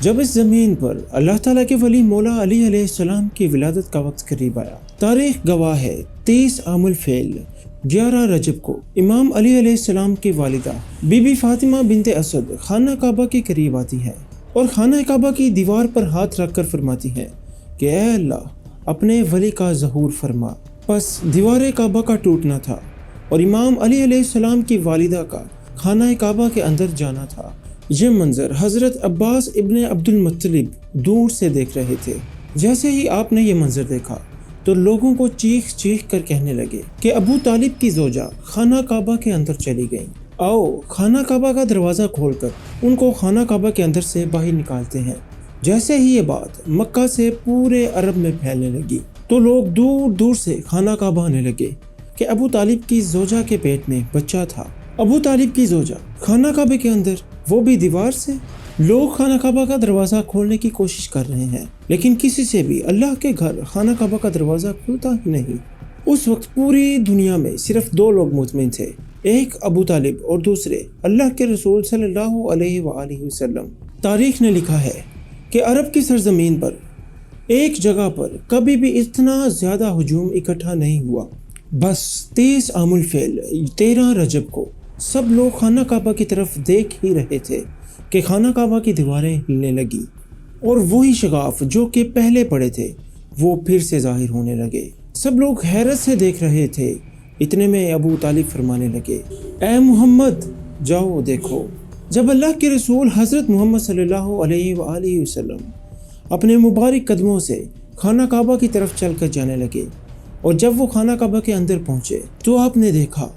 جب اس زمین پر اللہ تعالیٰ کے ولی مولا علی علیہ السلام کی ولادت کا وقت قریب آیا، تاریخ گواہ ہے 23 عام الفیل 11 رجب کو امام علی علیہ السلام کی والدہ بی بی فاطمہ بنت اسد خانہ کعبہ کے قریب آتی ہیں اور خانہ کعبہ کی دیوار پر ہاتھ رکھ کر فرماتی ہیں کہ اے اللہ اپنے ولی کا ظہور فرما۔ پس دیوار کعبہ کا ٹوٹنا تھا اور امام علی علیہ السلام کی والدہ کا خانہ کعبہ کے اندر جانا تھا۔ یہ منظر حضرت عباس ابن عبد المطلب دور سے دیکھ رہے تھے۔ جیسے ہی آپ نے یہ منظر دیکھا تو لوگوں کو چیخ چیخ کر کہنے لگے کہ ابو طالب کی زوجہ خانہ کعبہ کے اندر چلی گئیں، آؤ خانہ کعبہ کا دروازہ کھول کر ان کو خانہ کعبہ کے اندر سے باہر نکالتے ہیں۔ جیسے ہی یہ بات مکہ سے پورے عرب میں پھیلنے لگی تو لوگ دور دور سے خانہ کعبہ آنے لگے کہ ابو طالب کی زوجہ کے پیٹ میں بچہ تھا۔ ابو طالب کی زوجہ خانہ کعبہ کے اندر، وہ بھی دیوار سے۔ لوگ خانہ کعبہ کا دروازہ کھولنے کی کوشش کر رہے ہیں لیکن کسی سے بھی اللہ کے گھر خانہ کعبہ کا دروازہ کھلتا ہی نہیں۔ اس وقت پوری دنیا میں صرف 2 لوگ مطمئن تھے، ایک ابو طالب اور دوسرے اللہ کے رسول صلی اللہ علیہ وآلہ وسلم۔ تاریخ نے لکھا ہے کہ عرب کی سرزمین پر ایک جگہ پر کبھی بھی اتنا زیادہ ہجوم اکٹھا نہیں ہوا۔ بس 23 عام الفیل 13 رجب کو سب لوگ خانہ کعبہ کی طرف دیکھ ہی رہے تھے کہ خانہ کعبہ کی دیواریں ہلنے لگی اور وہی شگاف جو کہ پہلے پڑے تھے وہ پھر سے ظاہر ہونے لگے۔ سب لوگ حیرت سے دیکھ رہے تھے۔ اتنے میں ابو طالب فرمانے لگے، اے محمد جاؤ دیکھو۔ جب اللہ کے رسول حضرت محمد صلی اللہ علیہ وآلہ وسلم اپنے مبارک قدموں سے خانہ کعبہ کی طرف چل کر جانے لگے اور جب وہ خانہ کعبہ کے اندر پہنچے تو آپ نے دیکھا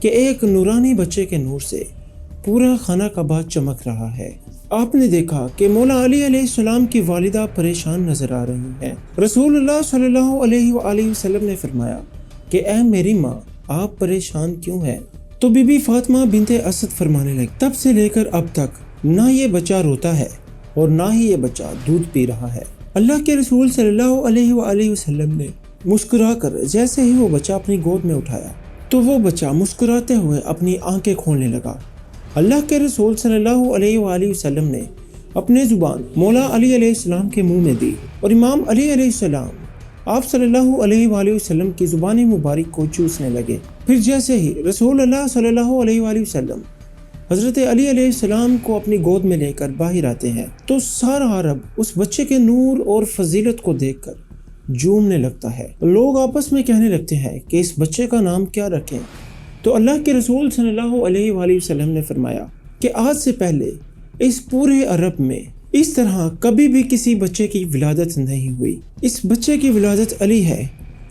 کہ ایک نورانی بچے کے نور سے پورا خانہ کعبہ چمک رہا ہے۔ آپ نے دیکھا کہ مولا علی علیہ السلام کی والدہ پریشان نظر آ رہی ہیں۔ رسول اللہ صلی اللہ علیہ وآلہ وسلم نے فرمایا کہ اے میری ماں آپ پریشان کیوں ہیں؟ تو بی بی فاطمہ بنت اسد فرمانے لگی، تب سے لے کر اب تک نہ یہ بچہ روتا ہے اور نہ ہی یہ بچہ دودھ پی رہا ہے۔ اللہ کے رسول صلی اللہ علیہ وآلہ وسلم نے مسکرا کر جیسے ہی وہ بچہ اپنی گود میں اٹھایا تو وہ بچہ مسکراتے ہوئے اپنی آنکھیں کھولنے لگا۔ اللہ کے رسول صلی اللہ علیہ وآلہ وسلم نے اپنے زبان مولا علی علیہ السلام کے منہ میں دی اور امام علی علیہ السلام آپ صلی اللہ علیہ وآلہ وسلم کی زبان مبارک کو چوسنے لگے۔ پھر جیسے ہی رسول اللہ صلی اللہ علیہ وآلہ وسلم حضرت علی علیہ السلام کو اپنی گود میں لے کر باہر آتے ہیں تو سارا عرب اس بچے کے نور اور فضیلت کو دیکھ کر جھومنے لگتا ہے۔ لوگ آپس میں کہنے لگتے ہیں کہ اس بچے کا نام کیا رکھیں؟ تو اللہ کے رسول صلی اللہ علیہ وآلہ وسلم نے فرمایا کہ آج سے پہلے اس پورے عرب میں اس طرح کبھی بھی کسی بچے کی ولادت نہیں ہوئی۔ اس بچے کی ولادت علی ہے،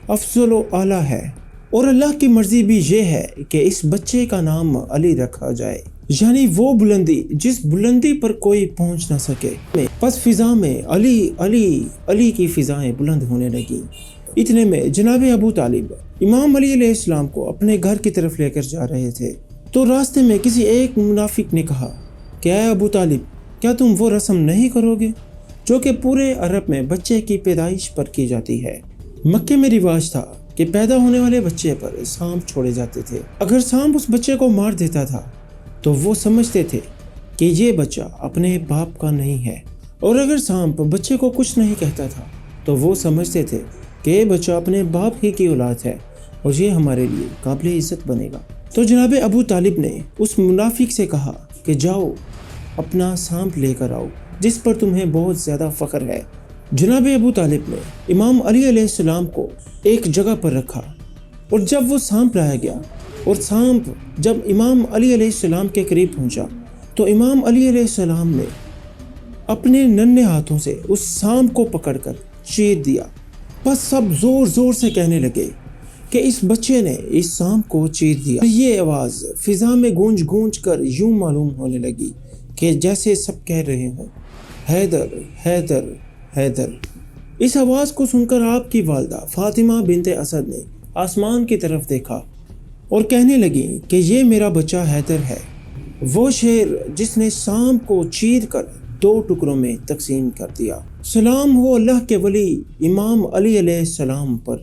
افضل و اعلیٰ ہے، اور اللہ کی مرضی بھی یہ ہے کہ اس بچے کا نام علی رکھا جائے، یعنی وہ بلندی جس بلندی پر کوئی پہنچ نہ سکے۔ پس فضا میں علی علی علی کی فضائیں بلند ہونے لگیں۔ اتنے میں جناب ابو طالب امام علی علیہ السلام کو اپنے گھر کی طرف لے کر جا رہے تھے تو راستے میں کسی ایک منافق نے کہا کہ اے ابو طالب کیا تم وہ رسم نہیں کرو گے جو کہ پورے عرب میں بچے کی پیدائش پر کی جاتی ہے؟ مکے میں رواج تھا کہ پیدا ہونے والے بچے پر سانپ چھوڑے جاتے تھے۔ اگر سانپ اس بچے کو مار دیتا تھا تو وہ سمجھتے تھے کہ یہ بچہ اپنے باپ کا نہیں ہے، اور اگر سانپ بچے کو کچھ نہیں کہتا تھا تو وہ سمجھتے تھے کہ یہ بچہ اپنے باپ ہی کی اولاد ہے اور یہ ہمارے لیے قابل عزت بنے گا۔ تو جناب ابو طالب نے اس منافق سے کہا کہ جاؤ اپنا سانپ لے کر آؤ جس پر تمہیں بہت زیادہ فخر ہے۔ جناب ابو طالب نے امام علی علیہ السلام کو ایک جگہ پر رکھا اور جب وہ سانپ لایا گیا اور سانپ جب امام علی علیہ السلام کے قریب پہنچا تو امام علی علیہ السلام نے اپنے ننھے ہاتھوں سے اس سانپ کو پکڑ کر چیر دیا۔ بس سب زور زور سے کہنے لگے کہ اس بچے نے اس سانپ کو چیر دیا۔ یہ آواز فضا میں گونج گونج کر یوں معلوم ہونے لگی کہ جیسے سب کہہ رہے ہوں حیدر حیدر حیدر۔ اس آواز کو سن کر آپ کی والدہ فاطمہ بنت اسد نے آسمان کی طرف دیکھا اور کہنے لگی کہ یہ میرا بچہ حیدر ہے، وہ شیر جس نے سانپ کو چیر کر 2 ٹکڑوں میں تقسیم کر دیا۔ سلام ہو اللہ کے ولی امام علی علیہ السلام پر،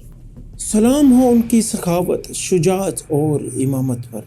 سلام ہو ان کی سخاوت، شجاعت اور امامت پر۔